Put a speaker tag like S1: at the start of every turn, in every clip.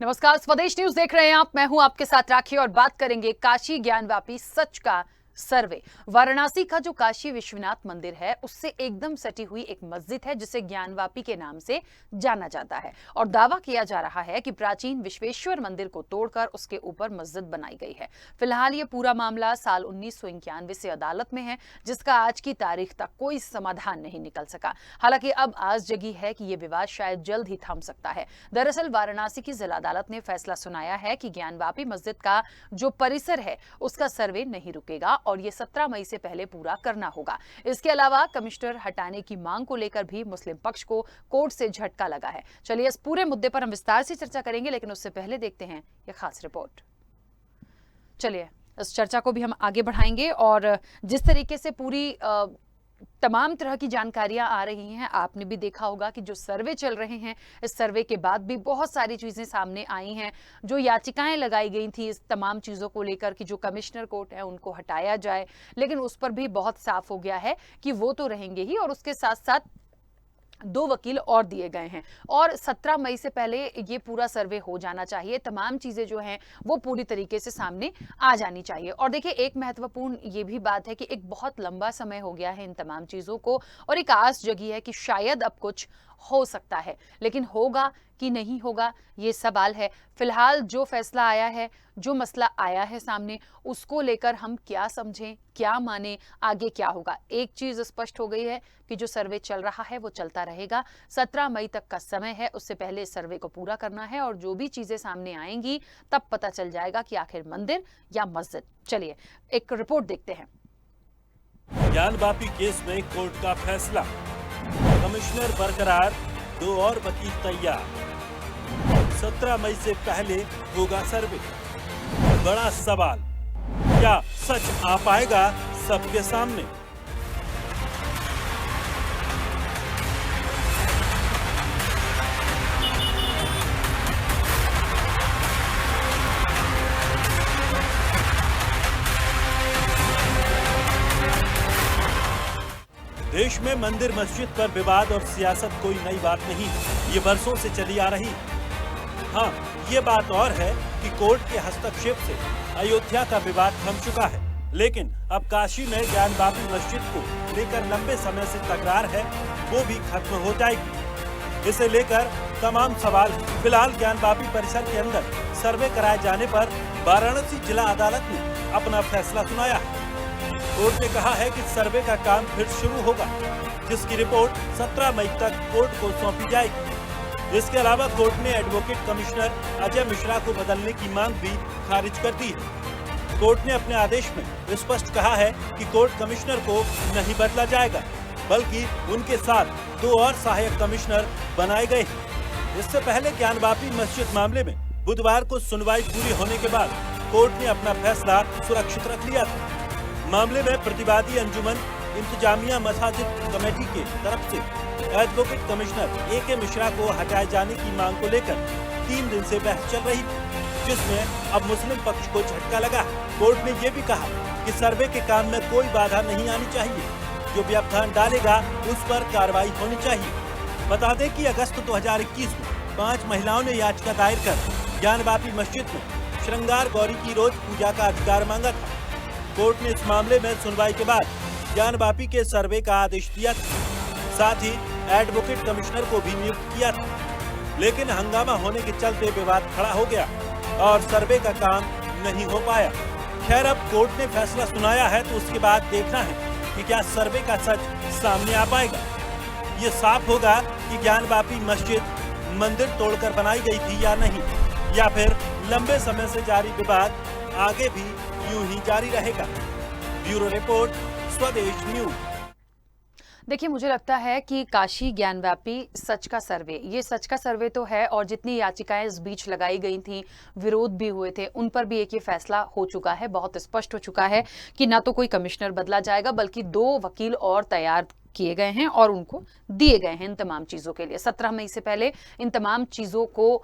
S1: नमस्कार, स्वदेश न्यूज देख रहे हैं आप। मैं हूं आपके साथ राखी और बात करेंगे काशी ज्ञानवापी सच का सर्वे। वाराणसी का जो काशी विश्वनाथ मंदिर है उससे एकदम सटी हुई एक मस्जिद है जिसे ज्ञानवापी के नाम से जाना जाता है और दावा किया जा रहा है कि प्राचीन विश्वेश्वर मंदिर को तोड़कर उसके ऊपर मस्जिद बनाई गई है। फिलहाल ये पूरा मामला साल 1991 से अदालत में है, जिसका आज की तारीख तक कोई समाधान नहीं निकल सका। हालांकि अब आस जगी है कि यह विवाद शायद जल्द ही थम सकता है। दरअसल वाराणसी की जिला अदालत ने फैसला सुनाया है कि ज्ञानवापी मस्जिद का जो परिसर है उसका सर्वे नहीं रुकेगा और ये 17 मई से पहले पूरा करना होगा। इसके अलावा कमिश्नर हटाने की मांग को लेकर भी मुस्लिम पक्ष को कोर्ट से झटका लगा है। चलिए इस पूरे मुद्दे पर हम विस्तार से चर्चा करेंगे, लेकिन उससे पहले देखते हैं ये खास रिपोर्ट। चलिए इस चर्चा को भी हम आगे बढ़ाएंगे और जिस तरीके से पूरी तमाम तरह की जानकारियां आ रही हैं, आपने भी देखा होगा कि जो सर्वे चल रहे हैं, इस सर्वे के बाद भी बहुत सारी चीजें सामने आई हैं। जो याचिकाएं लगाई गई थी इस तमाम चीजों को लेकर कि जो कमिश्नर कोर्ट है उनको हटाया जाए, लेकिन उस पर भी बहुत साफ हो गया है कि वो तो रहेंगे ही और उसके साथ साथ 2 वकील और दिए गए हैं और 17 मई से पहले ये पूरा सर्वे हो जाना चाहिए। तमाम चीजें जो हैं वो पूरी तरीके से सामने आ जानी चाहिए। और देखिए, एक महत्वपूर्ण ये भी बात है कि एक बहुत लंबा समय हो गया है इन तमाम चीजों को और एक आस जगी है कि शायद अब कुछ हो सकता है, लेकिन होगा कि नहीं होगा ये सवाल है। फिलहाल जो फैसला आया है, जो मसला आया है सामने, उसको लेकर हम क्या समझें, क्या माने, आगे क्या होगा। एक चीज स्पष्ट हो गई है कि जो सर्वे चल रहा है वो चलता रहेगा। 17 मई तक का समय है, उससे पहले सर्वे को पूरा करना है और जो भी चीजें सामने आएंगी तब पता चल जाएगा कि आखिर मंदिर या मस्जिद। चलिए एक रिपोर्ट देखते हैं।
S2: ज्ञानवापी केस में कोर्ट का फैसला, कमिश्नर बरकरार, 2 और वकील तैयार। 17 मई से पहले होगा सर्वे। बड़ा सवाल, क्या सच आ पाएगा सबके सामने? देश में मंदिर मस्जिद पर विवाद और सियासत कोई नई बात नहीं, ये बरसों से चली आ रही। हाँ, ये बात और है कि कोर्ट के हस्तक्षेप से अयोध्या का विवाद थम चुका है, लेकिन अब काशी में ज्ञानवापी मस्जिद को लेकर लंबे समय से तकरार है, वो भी खत्म हो जाएगी। इसे लेकर तमाम सवाल। फिलहाल ज्ञानवापी परिसर के अंदर सर्वे कराए जाने पर वाराणसी जिला अदालत ने अपना फैसला सुनाया है। कोर्ट ने कहा है कि सर्वे का काम फिर शुरू होगा, जिसकी रिपोर्ट 17 मई तक कोर्ट को सौंपी जाएगी। इसके अलावा कोर्ट ने एडवोकेट कमिश्नर अजय मिश्रा को बदलने की मांग भी खारिज कर दी है। कोर्ट ने अपने आदेश में स्पष्ट कहा है कि कोर्ट कमिश्नर को नहीं बदला जाएगा, बल्कि उनके साथ 2 और सहायक कमिश्नर बनाए गए हैं। इससे पहले ज्ञानवापी मस्जिद मामले में बुधवार को सुनवाई पूरी होने के बाद कोर्ट ने अपना फैसला सुरक्षित रख लिया था। मामले में प्रतिवादी अंजुमन इंतजामिया मसाजिद कमेटी के तरफ से एडवोकेट कमिश्नर AK मिश्रा को हटाए जाने की मांग को लेकर 3 दिन से बहस चल रही थी, जिसमें अब मुस्लिम पक्ष को झटका लगा। कोर्ट ने ये भी कहा कि सर्वे के काम में कोई बाधा नहीं आनी चाहिए, जो व्यवधान डालेगा उस पर कार्रवाई होनी चाहिए। बता दें कि अगस्त 2021 में 5 महिलाओं ने याचिका दायर कर ज्ञानवापी मस्जिद में श्रृंगार गौरी की रोज पूजा का अधिकार मांगा था। कोर्ट ने इस मामले में सुनवाई के बाद ज्ञानवापी के सर्वे का आदेश दिया था, साथ ही एडवोकेट कमिश्नर को भी नियुक्त किया था, लेकिन हंगामा होने के चलते विवाद खड़ा हो गया और सर्वे का काम नहीं हो पाया। खैर, अब कोर्ट ने फैसला सुनाया है तो उसके बाद देखना है कि क्या सर्वे का सच सामने आ पाएगा। ये साफ होगा कि ज्ञानवापी मस्जिद मंदिर तोड़कर बनाई गई थी या नहीं, या फिर लंबे समय से जारी विवाद आगे भी यूं ही जारी रहेगा। ब्यूरो रिपोर्ट, स्वदेश न्यूज।
S1: देखिए, मुझे लगता है कि काशी ज्ञानवापी सच का सर्वे, ये सच का सर्वे तो है और जितनी याचिकाएं इस बीच लगाई गई थी, विरोध भी हुए थे, उन पर भी एक ये फैसला हो चुका है, बहुत स्पष्ट हो चुका है कि ना तो कोई कमिश्नर बदला जाएगा, बल्कि 2 वकील और तैयार किए गए हैं और उनको दिए गए हैं इन तमाम चीजों के लिए। 17 मई से पहले इन तमाम चीजों को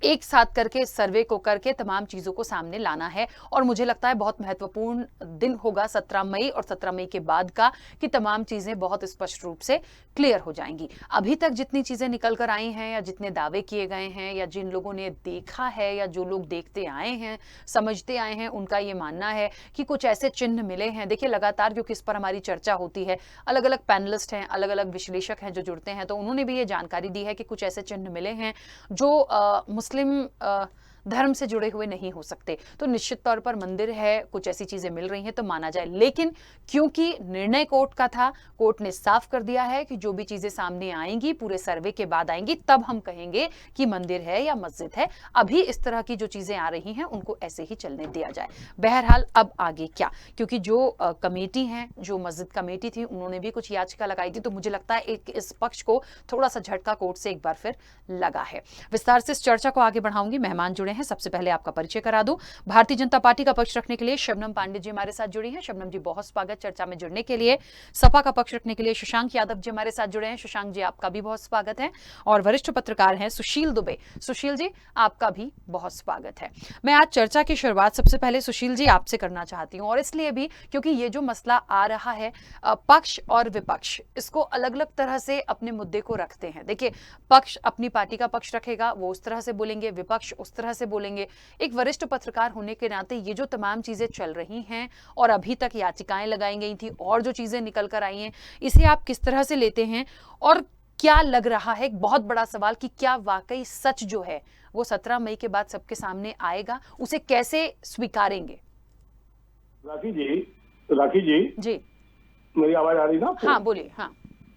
S1: एक साथ करके सर्वे को करके तमाम चीजों को सामने लाना है। और मुझे लगता है बहुत महत्वपूर्ण दिन होगा 17 मई और 17 मई के बाद का, कि तमाम चीजें बहुत स्पष्ट रूप से क्लियर हो जाएंगी। अभी तक जितनी चीजें निकल कर आई हैं या जितने दावे किए गए हैं या जिन लोगों ने देखा है या जो लोग देखते आए हैं, समझते आए हैं, उनका ये मानना है कि कुछ ऐसे चिन्ह मिले हैं। देखिए लगातार क्योंकि इस पर हमारी चर्चा होती है, अलग अलग पैनलिस्ट हैं, अलग अलग विश्लेषक हैं जो जुड़ते हैं, तो उन्होंने भी ये जानकारी दी है कि कुछ ऐसे चिन्ह मिले हैं जो मुस्लिम धर्म से जुड़े हुए नहीं हो सकते। तो निश्चित तौर पर मंदिर है, कुछ ऐसी चीजें मिल रही हैं तो माना जाए। लेकिन क्योंकि निर्णय कोर्ट का था, कोर्ट ने साफ कर दिया है कि जो भी चीजें सामने आएंगी पूरे सर्वे के बाद आएंगी, तब हम कहेंगे कि मंदिर है या मस्जिद है। अभी इस तरह की जो चीजें आ रही हैं उनको ऐसे ही चलने दिया जाए। बहरहाल अब आगे क्या, क्योंकि जो कमेटी है, जो मस्जिद कमेटी थी, उन्होंने भी कुछ याचिका लगाई थी, तो मुझे लगता है एक इस पक्ष को थोड़ा सा झटका कोर्ट से एक बार फिर लगा है। विस्तार से इस चर्चा को आगे बढ़ाऊंगी। मेहमान जुड़े हैं, सबसे पहले आपका परिचय करा दूं। भारतीय जनता पार्टी का पक्ष रखने के लिए शबनम पांडे जी हमारे साथ जुड़ी हैं। शबनम जी बहुत स्वागत चर्चा में जुड़ने के लिए। सपा का पक्ष रखने के लिए शशांक यादव जी हमारे साथ जुड़े हैं। शशांक जी आपका भी बहुत स्वागत है। और वरिष्ठ पत्रकार हैं सुशील दुबे। सुशील जी आपका भी बहुत स्वागत है। मैं आज चर्चा की शुरुआत सबसे पहले सुशील जी आपसे करना चाहती हूं, और इसलिए भी क्योंकि ये जो मसला आ रहा है, पक्ष और विपक्ष इसको अलग अलग तरह से अपने मुद्दे को रखते हैं। देखिए, पक्ष अपनी पार्टी का पक्ष रखेगा, वो उस तरह से बोलेंगे, विपक्ष उस तरह से बोलेंगे। एक वरिष्ठ पत्रकार होने के नाते ये जो तमाम चीजें चल रही हैं और अभी तक याचिकाएं लगाई गई थी और जो चीजें निकल कर आई हैं, इसे आप किस तरह से लेते हैं? और क्या लग रहा है, एक बहुत बड़ा सवाल, कि क्या वाकई सच जो है वो 17 मई के बाद सबके सामने आएगा? उसे कैसे स्वीकारेंगे?
S3: राखी जी मेरी आवाज आ रही ना आपको?
S1: हाँ बोलिए। हाँ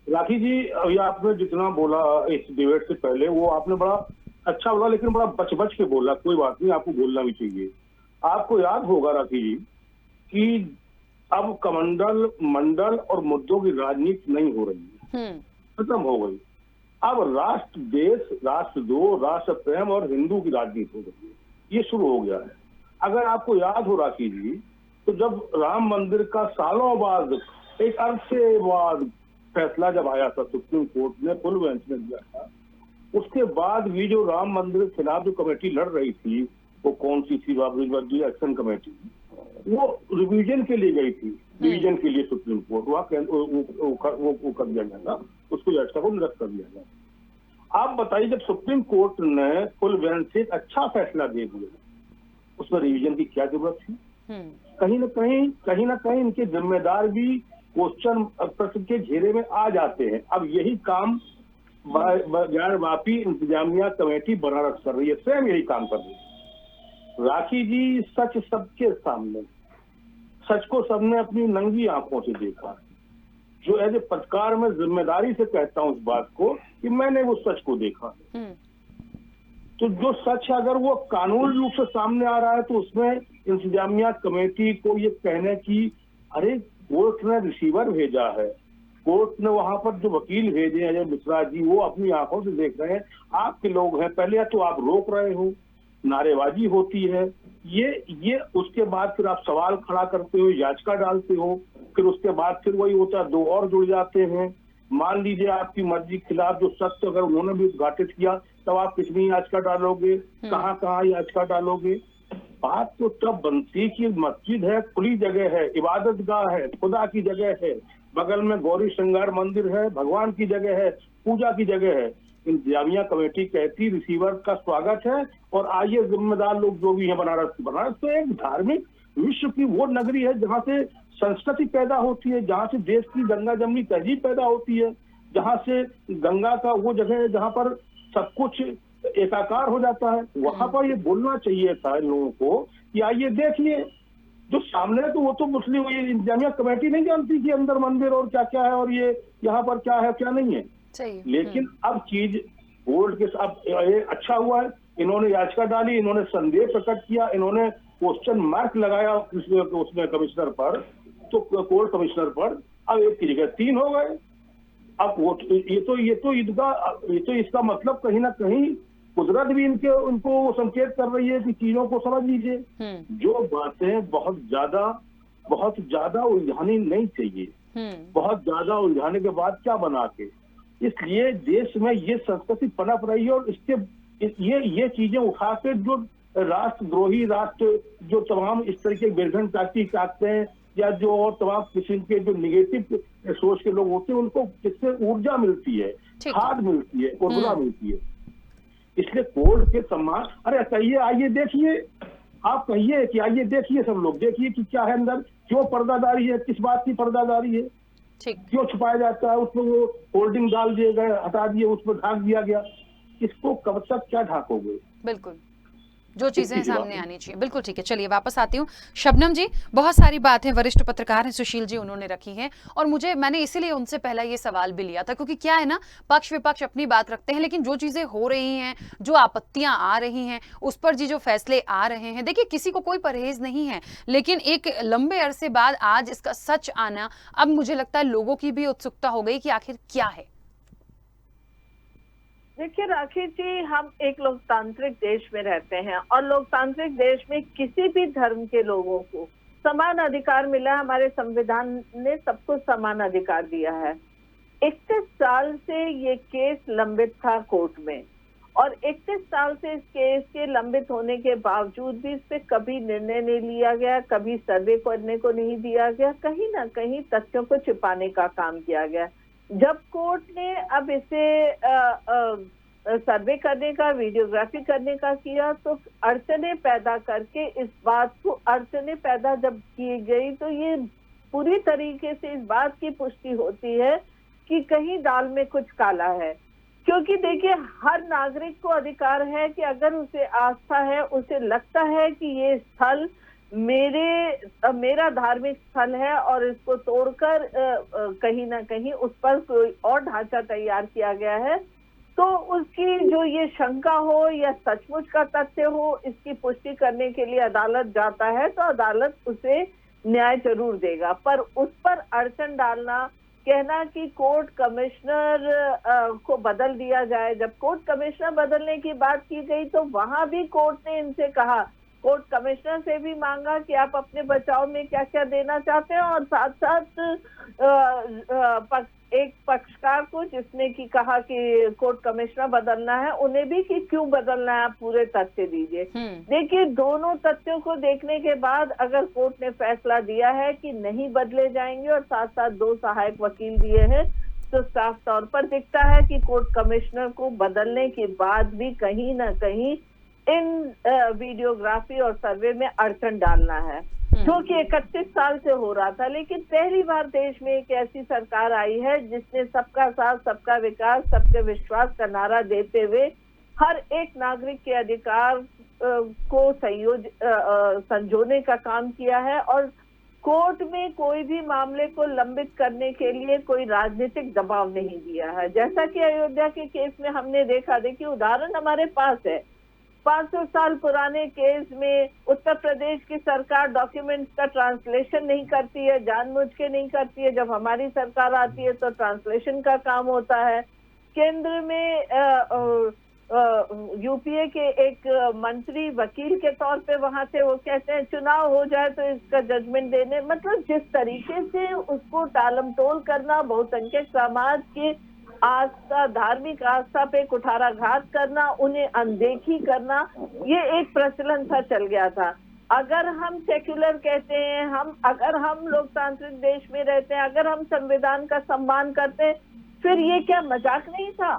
S3: राखी जी, अभी आपने जितना बोला इस डिबेट से पहले, वो आपने बड़ा अच्छा बोला, लेकिन बड़ा बच के बोला। कोई बात नहीं, आपको बोलना भी चाहिए। आपको याद होगा राखी जी कि अब कमंडल मंडल और मुद्दों की राजनीति नहीं हो रही है, खत्म हो गई। अब राष्ट्र, देश, राष्ट्रद्रोह, राष्ट्र प्रेम और हिंदू की राजनीति हो गई है, ये शुरू हो गया है। अगर आपको याद हो राखी जी, तो जब राम मंदिर का सालों बाद, एक अरसे बाद फैसला जब आया था सुप्रीम कोर्ट ने, फुल बेंच ने दिया था, उसके बाद भी जो राम मंदिर के खिलाफ जो कमेटी लड़ रही थी, वो कौन सी थी? बाबरी एक्शन कमेटी, वो रिवीजन के लिए गई थी, रिवीजन के लिए सुप्रीम कोर्ट। वो कर दिया गया, उसको याचिका को निरस्त कर दिया गया। आप बताइए, जब सुप्रीम कोर्ट ने फुल बेंच से एक अच्छा फैसला दे दिया, उसमें रिवीजन की क्या जरूरत थी? कहीं ना कहीं इनके जिम्मेदार भी क्वेश्चन प्रश्न के घेरे में आ जाते हैं। अब यही काम गैर-वापी इंतजामिया कमेटी बनारस कर रही है, स्वयं यही काम कर रही है। राखी जी, सच सबके सामने, सच को सबने अपनी नंगी आंखों से देखा। जो एज ए पत्रकार मैं जिम्मेदारी से कहता हूं इस बात को कि मैंने वो सच को देखा है। तो जो सच है, अगर वो कानूनी रूप से सामने आ रहा है, तो उसमें इंतजामिया कमेटी को ये कहने की, अरे कोर्ट ने रिसीवर भेजा है, कोर्ट ने वहां पर जो वकील भेजे हैं मिश्रा जी, वो अपनी आंखों से देख रहे हैं, आपके लोग हैं, पहले तो आप रोक रहे हो, नारेबाजी होती है, ये उसके बाद फिर आप सवाल खड़ा करते हो, याचिका डालते हो, फिर उसके बाद फिर वही होता है, दो और जुड़ जाते हैं। मान लीजिए आपकी मर्जी के खिलाफ जो सत्य अगर उन्होंने भी उद्घाटित किया, तब आप कितनी याचिका डालोगे, कहाँ याचिका डालोगे? बात तो तब बनती कि मस्जिद है, खुली जगह है, इबादत गाह है, खुदा की जगह है, बगल में गौरी श्रृंगार मंदिर है, भगवान की जगह है, पूजा की जगह है। इंतजामिया कमेटी कहती रिसीवर का स्वागत है और आइए जिम्मेदार लोग जो भी है बनारस तो एक धार्मिक विश्व की वो नगरी है जहाँ से संस्कृति पैदा होती है, जहाँ से देश की गंगा जमनी तहजीब पैदा होती है, जहाँ से गंगा का वो जगह है जहाँ पर सब कुछ एकाकार हो जाता है। वहां पर ये बोलना चाहिए था इन लोगों को कि आइए देखिए जो सामने है, तो वो तो मुस्लिम इंतजामिया कमेटी नहीं जानती कि अंदर मंदिर और क्या क्या है और ये यहाँ पर क्या है क्या नहीं है। लेकिन अब चीज बोर्ड के साथ अच्छा हुआ है, इन्होंने याचिका डाली, इन्होंने संदेह प्रकट किया, इन्होंने क्वेश्चन मार्क लगाया उसमें कमिश्नर पर, तो कोर्ट कमिश्नर पर। अब एक की जगह 3 हो गए। अब वो ये तो इसका मतलब कहीं ना कहीं कुदरत भी उनको संकेत कर रही है कि चीजों को समझ लीजिए। जो बातें बहुत ज्यादा उलझानी नहीं चाहिए, बहुत ज्यादा उलझाने के बाद क्या बना के, इसलिए देश में ये संस्कृति पनप रही है और ये चीजें उठा के जो राष्ट्रद्रोही राष्ट्र जो तमाम इस तरह के निर्घन ताकती आते हैं या जो और तमाम किस्म के जो निगेटिव सोच के लोग होते हैं उनको किससे ऊर्जा मिलती है,
S1: ठीक
S3: खाद मिलती है, ऊर्जा मिलती है। इसलिए कोर्ट के सम्मान, अरे कहिए आइए देखिए, आप कहिए कि आइए देखिए, सब लोग देखिए कि क्या है अंदर, क्यों पर्दादारी है, किस बात की पर्दादारी है,
S1: ठीक।
S3: क्यों छुपाया जाता है, उसमें वो होल्डिंग डाल दिए गए, हटा दिए, उसमें ढाक दिया गया। इसको कब तक क्या ढाकोगे?
S1: बिल्कुल, जो चीजें सामने आनी चाहिए। बिल्कुल ठीक है, चलिए वापस आती हूँ। शबनम जी, बहुत सारी बातें वरिष्ठ पत्रकार हैं सुशील जी उन्होंने रखी हैं, और मैंने इसीलिए उनसे पहला ये सवाल भी लिया था, क्योंकि क्या है ना, पक्ष विपक्ष अपनी बात रखते हैं, लेकिन जो चीजें हो रही हैं, जो आपत्तियां आ रही हैं, उस पर जो फैसले आ रहे हैं, देखिए किसी को कोई परहेज नहीं है, लेकिन एक लंबे अरसे बाद आज इसका सच आना, अब मुझे लगता है लोगों की भी उत्सुकता हो गई कि आखिर क्या है।
S4: देखिए राखी जी, हम एक लोकतांत्रिक देश में रहते हैं और लोकतांत्रिक देश में किसी भी धर्म के लोगों को समान अधिकार मिला। हमारे संविधान ने सबको समान अधिकार दिया है। 31 साल से ये केस लंबित था कोर्ट में, और 31 साल से इस केस के लंबित होने के बावजूद भी इस पे कभी निर्णय नहीं लिया गया, कभी सर्वे करने को नहीं दिया गया, कहीं ना कहीं तथ्यों को छिपाने का काम किया गया। जब कोर्ट ने अब इसे सर्वे करने का, वीडियोग्राफी करने का किया, तो अड़चने पैदा करके इस बात को, अड़चने पैदा जब की गई तो ये पूरी तरीके से इस बात की पुष्टि होती है कि कहीं दाल में कुछ काला है। क्योंकि देखिए, हर नागरिक को अधिकार है कि अगर उसे आस्था है, उसे लगता है कि ये स्थल मेरा धार्मिक स्थल है और इसको तोड़कर कहीं ना कहीं उस पर कोई और ढांचा तैयार किया गया है, तो उसकी जो ये शंका हो या सचमुच का तथ्य हो, इसकी पुष्टि करने के लिए अदालत जाता है, तो अदालत उसे न्याय जरूर देगा। पर उस पर अड़चन डालना, कहना कि कोर्ट कमिश्नर को बदल दिया जाए, जब कोर्ट कमिश्नर बदलने की बात की गई तो वहां भी कोर्ट ने इनसे कहा, कोर्ट कमिश्नर से भी मांगा कि आप अपने बचाव में क्या क्या देना चाहते हैं, और साथ साथ एक पक्षकार को जिसने की कहा कि कोर्ट कमिश्नर बदलना है, उन्हें भी कि क्यों बदलना है, आप पूरे तथ्य दीजिए। देखिए, दोनों तथ्यों को देखने के बाद अगर कोर्ट ने फैसला दिया है कि नहीं बदले जाएंगे और साथ साथ 2 सहायक वकील दिए हैं, तो साफ तौर पर दिखता है कि कोर्ट कमिश्नर को बदलने के बाद भी कहीं ना कहीं इन वीडियोग्राफी और सर्वे में अड़चन डालना है, जो कि 31 साल से हो रहा था। लेकिन पहली बार देश में एक ऐसी सरकार आई है जिसने सबका साथ, सबका विकास, सबके विश्वास का नारा देते हुए हर एक नागरिक के अधिकार को संजोने का काम किया है, और कोर्ट में कोई भी मामले को लंबित करने के लिए कोई राजनीतिक दबाव नहीं दिया है। जैसा कि अयोध्या के केस में हमने देखा, देखिए उदाहरण हमारे पास है, 500 साल पुराने केस में उत्तर प्रदेश की सरकार डॉक्यूमेंट्स का ट्रांसलेशन नहीं करती है, जानबूझ के नहीं करती है। जब हमारी सरकार आती है तो ट्रांसलेशन का काम होता है। केंद्र में यूपीए के एक मंत्री वकील के तौर पे वहां से वो कहते हैं चुनाव हो जाए तो इसका जजमेंट देने, मतलब जिस तरीके से उसको टालमटोल करना, बहुसंख्यक समाज के आस्था, धार्मिक आस्था पे कुठाराघात करना, उन्हें अनदेखी करना, ये एक प्रचलन सा चल गया था। अगर हम सेक्युलर कहते हैं, अगर हम लोकतांत्रिक देश में रहते हैं, अगर हम संविधान का सम्मान करते हैं, फिर ये क्या मजाक नहीं था?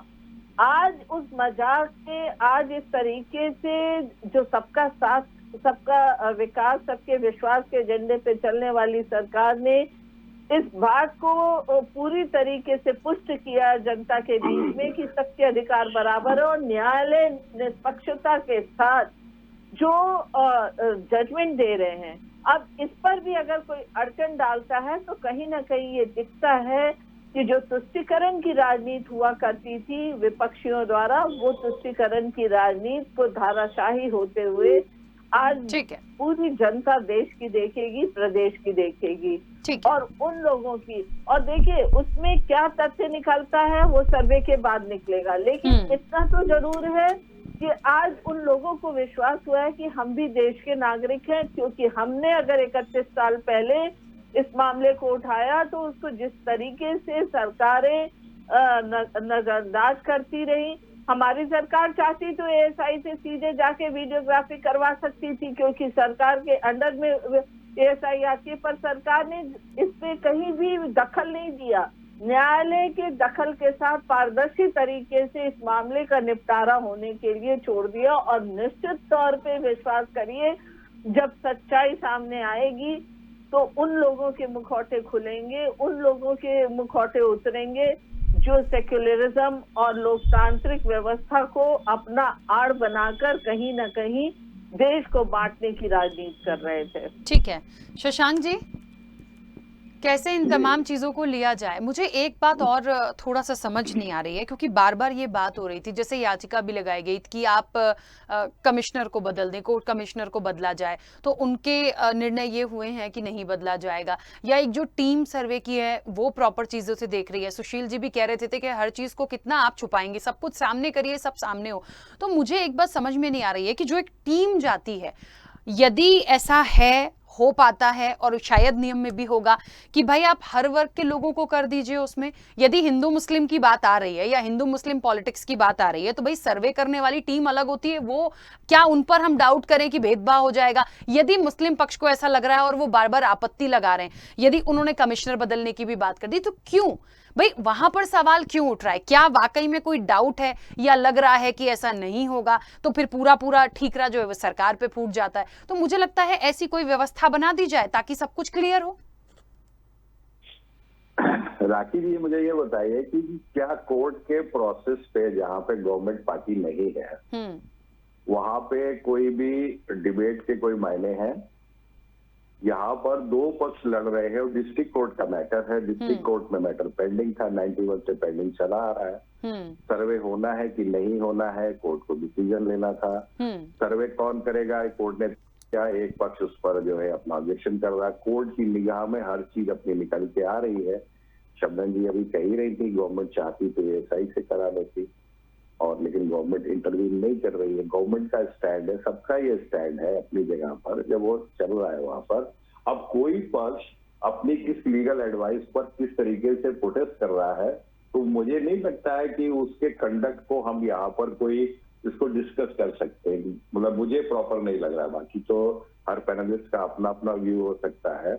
S4: आज उस मजाक से, आज इस तरीके से जो सबका साथ, सबका विकास, सबके विश्वास के एजेंडे पे चलने वाली सरकार ने इस बात को पूरी तरीके से पुष्ट किया जनता के बीच में कि सबके अधिकार बराबर है, और न्यायालय निष्पक्षता के साथ जो जजमेंट दे रहे हैं। अब इस पर भी अगर कोई अड़चन डालता है तो कहीं ना कहीं ये दिखता है कि जो तुष्टीकरण की राजनीति हुआ करती थी विपक्षियों द्वारा, वो तुष्टीकरण की राजनीति को धाराशाही होते हुए आज पूरी जनता देश की देखेगी, प्रदेश की देखेगी, और उन लोगों की। और देखिए उसमें क्या तथ्य निकलता है वो सर्वे के बाद निकलेगा, लेकिन इतना तो जरूर है कि आज उन लोगों को विश्वास हुआ है कि हम भी देश के नागरिक हैं, क्योंकि हमने अगर 31 साल पहले इस मामले को उठाया तो उसको जिस तरीके से सरकारें नजरअंदाज करती रही, हमारी सरकार चाहती तो एएसआई से सीधे जाके वीडियोग्राफी करवा सकती थी, क्योंकि सरकार के अंडर में एएसआई आती है, पर सरकार ने इस पे कहीं भी दखल नहीं दिया। न्यायालय के दखल के साथ पारदर्शी तरीके से इस मामले का निपटारा होने के लिए छोड़ दिया। और निश्चित तौर पे विश्वास करिए, जब सच्चाई सामने आएगी तो उन लोगों के मुखौटे खुलेंगे, उन लोगों के मुखौटे उतरेंगे जो सेक्युलरिज्म और लोकतांत्रिक व्यवस्था को अपना आड़ बनाकर कहीं ना कहीं देश को बांटने की राजनीति कर रहे थे।
S1: ठीक है शशांक जी, कैसे इन तमाम चीजों को लिया जाए? मुझे एक बात और थोड़ा सा समझ नहीं आ रही है, क्योंकि बार बार ये बात हो रही थी, जैसे याचिका भी लगाई गई थी कि आप कमिश्नर को बदल दें, कोर्ट कमिश्नर को बदला जाए, तो उनके निर्णय ये हुए हैं कि नहीं बदला जाएगा। या एक जो टीम सर्वे की है वो प्रॉपर चीजों से देख रही है। सुशील जी भी कह रहे थे कि हर चीज को कितना आप छुपाएंगे, सब कुछ सामने करिए, सब सामने हो। तो मुझे एक बात समझ में नहीं आ रही है कि जो एक टीम जाती है, यदि ऐसा है, हो पाता है और शायद नियम में भी होगा कि भाई आप हर वर्ग के लोगों को कर दीजिए उसमें। यदि हिंदू मुस्लिम की बात आ रही है या हिंदू मुस्लिम पॉलिटिक्स की बात आ रही है, तो भाई सर्वे करने वाली टीम अलग होती है। वो क्या उन पर हम डाउट करें कि भेदभाव हो जाएगा? यदि मुस्लिम पक्ष को ऐसा लग रहा है और वो बार बार आपत्ति लगा रहे हैं, यदि उन्होंने कमिश्नर बदलने की भी बात कर दी, तो क्यों भाई वहां पर सवाल क्यों उठ रहा है? क्या वाकई में कोई डाउट है या लग रहा है कि ऐसा नहीं होगा, तो फिर पूरा ठीकरा जो है वो सरकार पे फूट जाता है? तो मुझे लगता है ऐसी कोई व्यवस्था बना दी जाए ताकि सब कुछ क्लियर हो।
S5: राखी जी, मुझे ये बताइए कि क्या कोर्ट के प्रोसेस पे, जहाँ पे गवर्नमेंट पार्टी नहीं है, वहां पे कोई भी डिबेट के कोई मायने हैं? यहाँ पर दो पक्ष लड़ रहे हैं, डिस्ट्रिक्ट कोर्ट का मैटर है, डिस्ट्रिक्ट कोर्ट में मैटर पेंडिंग था, 91 से पेंडिंग चला आ रहा है। सर्वे होना है कि नहीं होना है, कोर्ट को डिसीजन लेना था। सर्वे कौन करेगा? कोर्ट ने क्या, एक पक्ष उस पर जो है अपना ऑब्जेक्शन कर रहा है। कोर्ट की निगाह में हर चीज अपनी निकल के आ रही है। शबनम जी अभी कह ही रही थी गवर्नमेंट चाहती तो एएसआई से करा लेती, और लेकिन गवर्नमेंट इंटरव्यू नहीं कर रही है। गवर्नमेंट का स्टैंड है, सबका ये स्टैंड है अपनी जगह पर, जब वो चल रहा है वहां पर। अब कोई पक्ष अपनी किस लीगल एडवाइस पर किस तरीके से प्रोटेस्ट कर रहा है, तो मुझे नहीं लगता है कि उसके कंडक्ट को हम यहाँ पर कोई इसको डिस्कस कर सकते हैं। मतलब मुझे प्रॉपर नहीं लग रहा है। बाकी तो हर पैनलिस्ट का अपना अपना व्यू हो सकता है,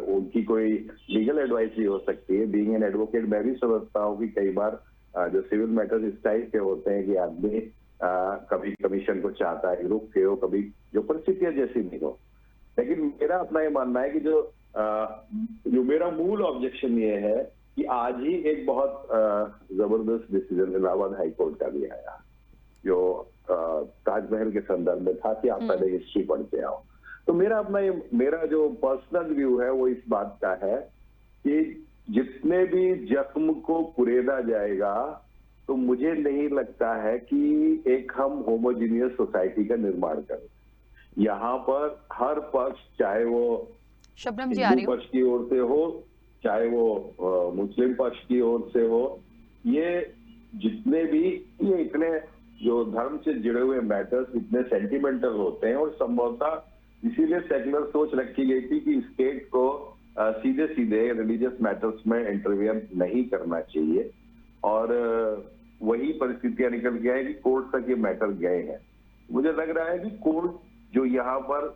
S5: उनकी कोई लीगल एडवाइस भी हो सकती है। बीइंग एन एडवोकेट मैं भी समझता हूँ कि कई बार जो सिविल मैटर्स इस टाइप के होते हैं कि आदमी कभी कमीशन को चाहता है रुक के हो, कभी जो परिस्थितियां जैसी नहीं हो। लेकिन मेरा अपना ये मानना है कि जो मेरा मूल ऑब्जेक्शन ये है कि आज ही एक बहुत जबरदस्त डिसीजन इलाहाबाद हाईकोर्ट का भी आया, जो ताजमहल के संदर्भ में था कि आप पहले हिस्ट्री पढ़ के आओ। तो मेरा जो पर्सनल व्यू है वो इस बात का है कि जितने भी जख्म को कुरेदा जाएगा, तो मुझे नहीं लगता है कि एक हम होमोजीनियस सोसाइटी का निर्माण करें। यहाँ पर हर पक्ष, चाहे वो
S1: शबनम जी आ रही
S5: हिंदू पक्ष की ओर से हो, चाहे वो मुस्लिम पक्ष की ओर से हो, ये जितने भी ये इतने जो धर्म से जुड़े हुए मैटर्स इतने सेंटिमेंटल होते हैं, और संभवतः इसीलिए सेक्युलर सोच रखी गई थी कि स्टेट को सीधे सीधे रिलीजियस मैटर्स में इंटरवीन नहीं करना चाहिए। और वही परिस्थितियां निकल गया है कि कोर्ट तक ये मैटर गए हैं। मुझे लग रहा है कि कोर्ट जो यहाँ पर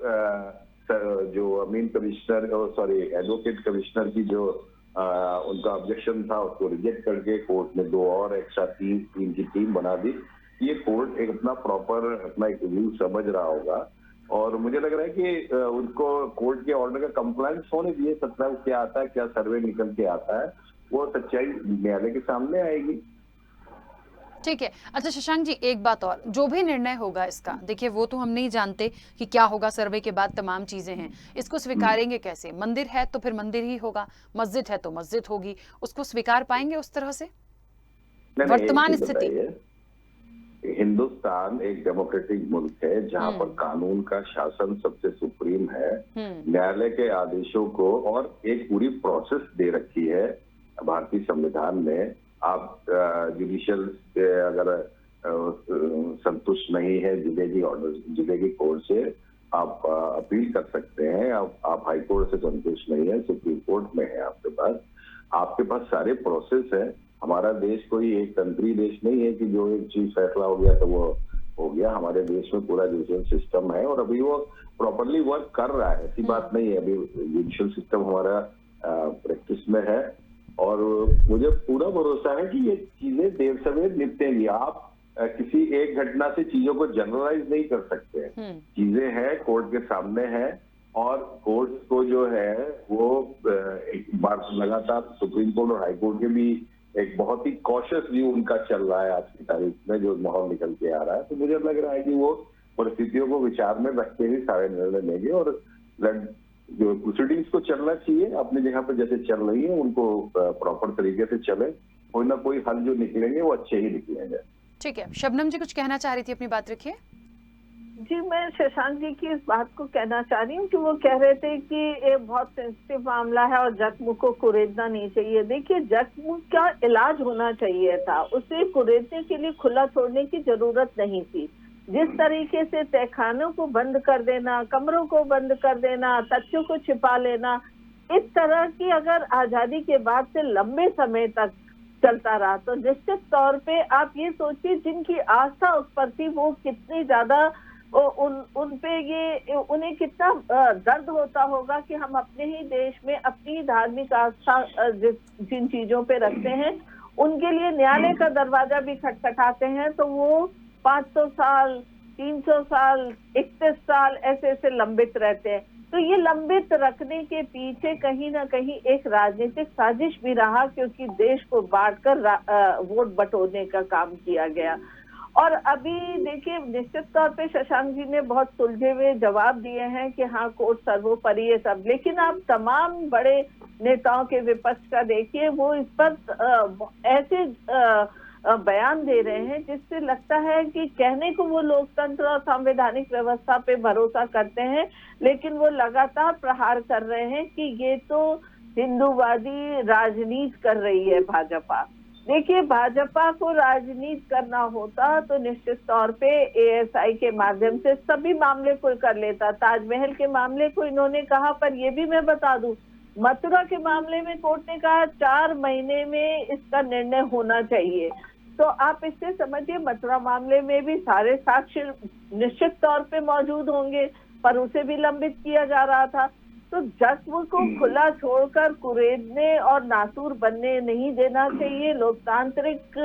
S5: जो अमीन कमिश्नर, सॉरी एडवोकेट कमिश्नर की जो उनका ऑब्जेक्शन था उसको रिजेक्ट करके कोर्ट ने दो और एक्स्ट्रा टीम की टीम बना दी। ये कोर्ट एक अपना प्रॉपर अपना एक व्यू समझ रहा होगा, और मुझे लग रहा है कि उनको कोर्ट के ऑर्डर का कंप्लायंस होने दिए। सत्ता क्या आता है, क्या सर्वे निकल के आता है, वो सच्चाई न्यायालय के सामने आएगी।
S1: ठीक है। अच्छा शशांक जी, एक बात और, जो भी निर्णय होगा इसका, देखिए वो तो हम नहीं जानते कि क्या होगा, सर्वे के बाद तमाम चीजें हैं, इसको स्वीकारेंगे कैसे? मंदिर है तो फिर मंदिर ही होगा, मस्जिद है तो मस्जिद होगी, उसको स्वीकार पाएंगे उस तरह से? वर्तमान स्थिति,
S5: हिंदुस्तान एक डेमोक्रेटिक मुल्क है जहाँ पर कानून का शासन सबसे सुप्रीम है। न्यायालय के आदेशों को और एक पूरी प्रोसेस दे रखी है भारतीय संविधान में। आप जुडिशियल से अगर संतुष्ट नहीं है जिले ऑर्डर, जिले की कोर्ट से आप अपील कर सकते हैं। आप हाई कोर्ट से संतुष्ट नहीं है, सुप्रीम कोर्ट में है आपके पास सारे प्रोसेस है। हमारा देश कोई एक तंत्री देश नहीं है कि जो एक चीज फैसला हो गया तो वो हो गया। हमारे देश में पूरा जुडिशियल सिस्टम है और अभी वो प्रॉपरली वर्क कर रहा है, ऐसी बात नहीं है। अभी जुडिशियल सिस्टम हमारा प्रैक्टिस में है और मुझे पूरा भरोसा है कि ये चीजें देर सवेर निपटेंगी। आप किसी एक घटना से चीजों को जनरलाइज नहीं कर सकते। चीजें हैं, कोर्ट के सामने है और कोर्ट को जो है वो एक बार लगातार सुप्रीम कोर्ट और हाई कोर्ट के भी एक बहुत ही कॉशियस व्यू उनका चल रहा है आज की तारीख में, जो माहौल निकल के आ रहा है। तो मुझे लग रहा है कि वो परिस्थितियों को विचार में रखते ही सारे निर्णय लेंगे और जो प्रोसीडिंग्स को चलना चाहिए अपनी जगह पर जैसे चल रही है उनको प्रॉपर तरीके से चले, कोई ना कोई हल जो निकलेंगे वो अच्छे ही निकलेंगे।
S1: ठीक है, शबनम जी कुछ कहना चाह रही थी, अपनी बात रखिए।
S4: जी, मैं शशांक जी की इस बात को कहना चाह रही हूँ कि वो कह रहे थे कि ये बहुत सेंसिटिव मामला है और जख्म को कुरेदना नहीं चाहिए। देखिए, जख्म का इलाज होना चाहिए था, उसे कुरेदने के लिए खुला छोड़ने की जरूरत नहीं थी। जिस तरीके से तहखानों को बंद कर देना, कमरों को बंद कर देना, तथ्यों को छिपा लेना, इस तरह की अगर आजादी के बाद से लंबे समय तक चलता रहा तो निश्चित तौर पे आप ये सोचिए जिनकी आस्था उस पर थी वो कितनी ज्यादा उन पे ये उन्हें कितना दर्द होता होगा कि हम अपने ही देश में अपनी धार्मिक आस्था जिन चीजों पे रखते हैं उनके लिए न्यायालय का दरवाजा भी खटखटाते हैं तो वो 500 साल, 300 साल, 31 साल ऐसे लंबित रहते हैं। तो ये लंबित रखने के पीछे कहीं ना कहीं एक राजनीतिक साजिश भी रहा, क्योंकि देश को बांटकर वोट बटोरने का काम किया गया। और अभी देखिए, निश्चित तौर पे शशांक जी ने बहुत सुलझे हुए जवाब दिए हैं कि हाँ कोर्ट सर्वोपरि है सब, लेकिन आप तमाम बड़े नेताओं के विपक्ष का देखिए, वो इस पर ऐसे बयान दे रहे हैं जिससे लगता है कि कहने को वो लोकतंत्र और संवैधानिक व्यवस्था पे भरोसा करते हैं, लेकिन वो लगातार प्रहार कर रहे हैं कि ये तो हिंदूवादी राजनीति कर रही है भाजपा। देखिए, भाजपा को राजनीति करना होता तो निश्चित तौर पे एएसआई के माध्यम से सभी मामले को कर लेता। ताजमहल के मामले को इन्होंने कहा, पर ये भी मैं बता दूं, मथुरा के मामले में कोर्ट ने कहा 4 महीने में इसका निर्णय होना चाहिए। तो आप इससे समझिए, मथुरा मामले में भी सारे साक्ष्य निश्चित तौर पे मौजूद होंगे, पर उसे भी लंबित किया जा रहा था। तो जख्म को खुला छोड़कर कुरेदने और नासूर बनने नहीं देना चाहिए। लोकतांत्रिक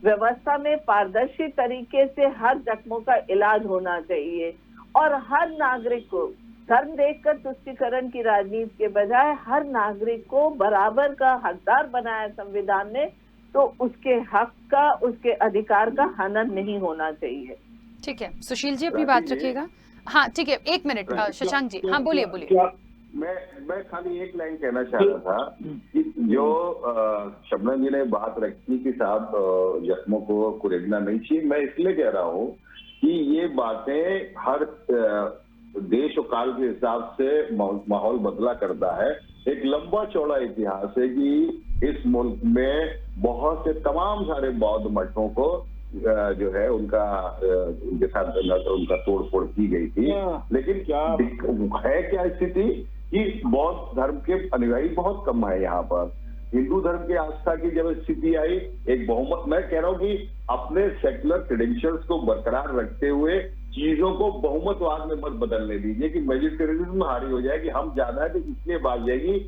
S4: व्यवस्था में पारदर्शी तरीके से हर जख्मों का इलाज होना चाहिए और हर नागरिक को धर्म देखकर तुष्टीकरण की राजनीति के बजाय हर नागरिक को बराबर का हकदार बनाया संविधान ने, तो उसके हक का, उसके अधिकार का हनन नहीं होना चाहिए।
S1: ठीक है, सुशील जी अपनी बात रखिएगा। हाँ ठीक है, 1 मिनट शशांक जी, हाँ बोलिए बोलिए।
S5: मैं खाली एक लाइन कहना चाह रहा था कि जो शबनम जी ने बात रखी कि साहब जख्मों को कुरेदना नहीं चाहिए, मैं इसलिए कह रहा हूँ कि ये बातें हर देश और काल के हिसाब से माहौल बदला करता है। एक लंबा चौड़ा इतिहास है कि इस मुल्क में बहुत से तमाम सारे बौद्ध मठों को जो है उनके साथ उनका तोड़फोड़ की गई थी, लेकिन क्या स्थिति कि बौद्ध धर्म के अनुयायी बहुत कम है यहाँ पर। हिंदू धर्म की आस्था की जब स्थिति आई, एक बहुमत, मैं कह रहा हूँ कि अपने सेक्युलर क्रेडेंशियल्स को बरकरार रखते हुए चीजों को बहुमतवाद में मत बदलने दीजिए कि मैजिस्ट्रेटिज्म हारी हो जाए कि हम ज्यादा है तो इसलिए बात जाएगी।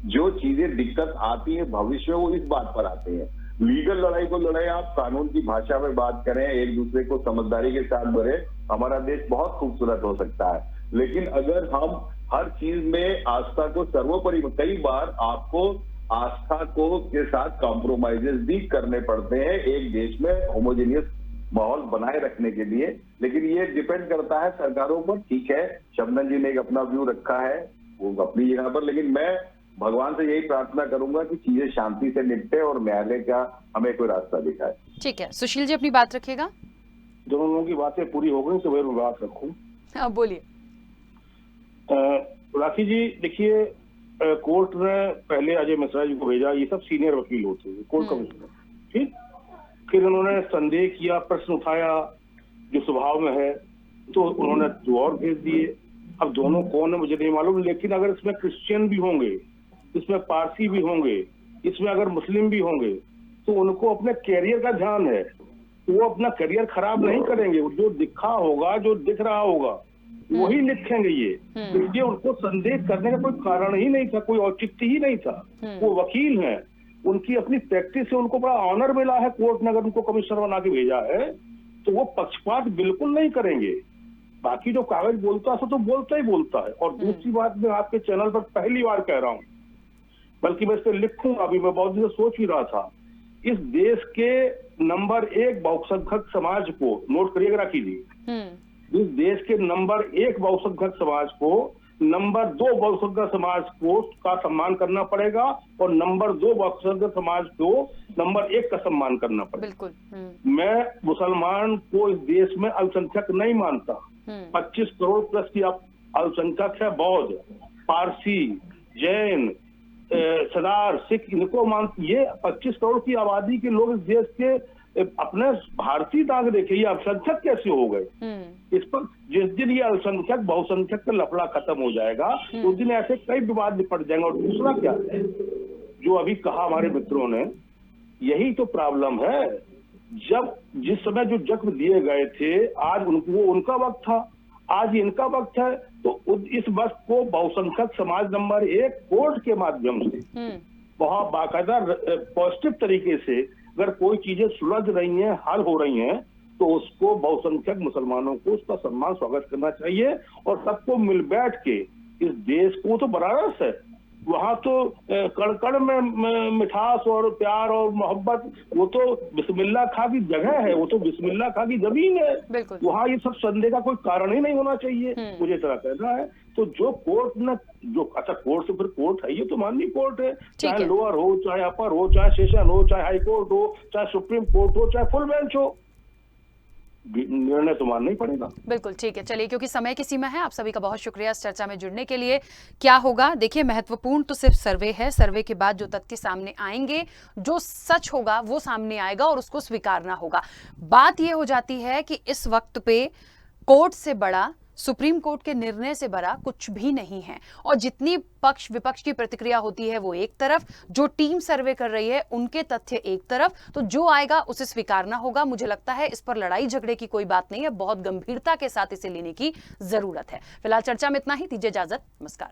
S5: जो चीजें दिक्कत आती है भविष्य में वो इस बात पर आती है। लीगल लड़ाई को लड़ाई, आप कानून की भाषा में बात करें, एक दूसरे को समझदारी के साथ बढ़े, हमारा देश बहुत खूबसूरत हो सकता है। लेकिन अगर हम हर चीज में आस्था को सर्वोपरि, कई बार आपको आस्था को के साथ कॉम्प्रोमाइजेस भी करने पड़ते हैं एक देश में होमोजेनियस माहौल बनाए रखने के लिए, लेकिन ये डिपेंड करता है सरकारों पर। ठीक है, शबनम जी ने एक अपना व्यू रखा है, वो अपनी जगह पर, लेकिन मैं भगवान से यही प्रार्थना करूंगा कि चीजें शांति से निपटे और न्यायालय का हमें कोई रास्ता दिखाए।
S1: ठीक है, सुशील जी अपनी बात रखिएगा।
S3: दोनों लोगों की बातें पूरी हो गई तो मैं बात रखूं।
S1: हाँ बोलिए।
S3: राखी जी, देखिए, कोर्ट ने पहले अजय मिश्रा जी को भेजा, ये सब सीनियर वकील होते हैं कोर्ट कमिश्नर, ठीक। फिर उन्होंने संदेह किया, प्रश्न उठाया जो स्वभाव में है, तो उन्होंने 2 और भेज दिए। अब दोनों कौन है मुझे नहीं मालूम, लेकिन अगर इसमें क्रिश्चियन भी होंगे, इसमें पारसी भी होंगे, इसमें अगर मुस्लिम भी होंगे, तो उनको अपने कैरियर का ध्यान है, वो अपना करियर खराब नहीं करेंगे। जो दिखा होगा, जो दिख रहा होगा वही लिखेंगे ये। इसलिए उनको संदेह करने का कोई कारण ही नहीं था, कोई औचित्य ही नहीं था। वो वकील हैं, उनकी अपनी प्रैक्टिस से उनको बड़ा ऑनर मिला है, कोर्ट ने अगर उनको कमिश्नर बना के भेजा है तो वो पक्षपात बिल्कुल नहीं करेंगे। बाकी जो कागज बोलता है तो बोलता ही बोलता है। और दूसरी बात, मैं आपके चैनल पर पहली बार कह रहा हूँ, बल्कि मैं इस पर लिखूंगा अभी, मैं बहुत दिन से सोच ही रहा था, इस देश के नंबर 1 बहुसंख्यक समाज को, नोट करिएगा राखी जी, इस देश के नंबर 1 बहुसंख्यक समाज को नंबर 2 बहुसंख्यक समाज को का सम्मान करना पड़ेगा, और नंबर 2 बहुसंख्यक समाज को नंबर 1 का सम्मान करना पड़ेगा।
S1: बिल्कुल।
S3: मैं मुसलमान को इस देश में अल्पसंख्यक नहीं मानता। 25 करोड़ प्लस की अल्पसंख्यक है, बौद्ध, पारसी, जैन, सरदार, सिख, इनको ये 25 करोड़ की आबादी के लोग इस देश के अपने भारतीय नागरिक है, ये अल्पसंख्यक कैसे हो गए? इस पर जिस दिन ये अल्पसंख्यक बहुसंख्यक का लफड़ा खत्म हो जाएगा उस दिन ऐसे कई विवाद निपट जाएंगे। और दूसरा क्या है, जो अभी कहा हमारे मित्रों ने, यही तो प्रॉब्लम है। जब जिस समय जो जख्म दिए गए थे, आज वो उनका वक्त था, आज इनका वक्त है, तो इस वक्त को बहुसंख्यक समाज नंबर 1 कोर्ट के माध्यम से बहुत बाकायदा पॉजिटिव तरीके से अगर कोई चीजें सुलझ रही हैं, हल हो रही हैं, तो उसको बहुसंख्यक मुसलमानों को उसका सम्मान स्वागत करना चाहिए। और सबको मिल बैठ के इस देश को, तो बनारस है, वहां तो कण-कण में मिठास और प्यार और मोहब्बत, वो तो बिस्मिल्लाह खां की जगह है, वो तो बिस्मिल्लाह खां की जमीन है। वहां ये सब संदेह का कोई कारण ही नहीं होना चाहिए, मुझे तरह कहना है। तो जो कोर्ट ने जो, अच्छा कोर्ट से फिर कोर्ट है, ये तो माननीय कोर्ट है, चाहे लोअर हो, चाहे अपर हो, चाहे सेशन हो, चाहे हाई कोर्ट हो, चाहे सुप्रीम कोर्ट हो, चाहे फुल बेंच हो, निर्णय तो मानना ही पड़ेगा।
S1: बिल्कुल ठीक है। चलिए, क्योंकि समय की सीमा है, आप सभी का बहुत शुक्रिया इस चर्चा में जुड़ने के लिए। क्या होगा, देखिए, महत्वपूर्ण तो सिर्फ सर्वे है। सर्वे के बाद जो तथ्य सामने आएंगे, जो सच होगा वो सामने आएगा और उसको स्वीकारना होगा। बात ये हो जाती है कि इस वक्त पे कोर्ट से बड़ा, सुप्रीम कोर्ट के निर्णय से बड़ा कुछ भी नहीं है। और जितनी पक्ष विपक्ष की प्रतिक्रिया होती है वो एक तरफ, जो टीम सर्वे कर रही है उनके तथ्य एक तरफ, तो जो आएगा उसे स्वीकारना होगा। मुझे लगता है इस पर लड़ाई झगड़े की कोई बात नहीं है, बहुत गंभीरता के साथ इसे लेने की जरूरत है। फिलहाल चर्चा में इतना ही, दीजिए इजाजत, नमस्कार।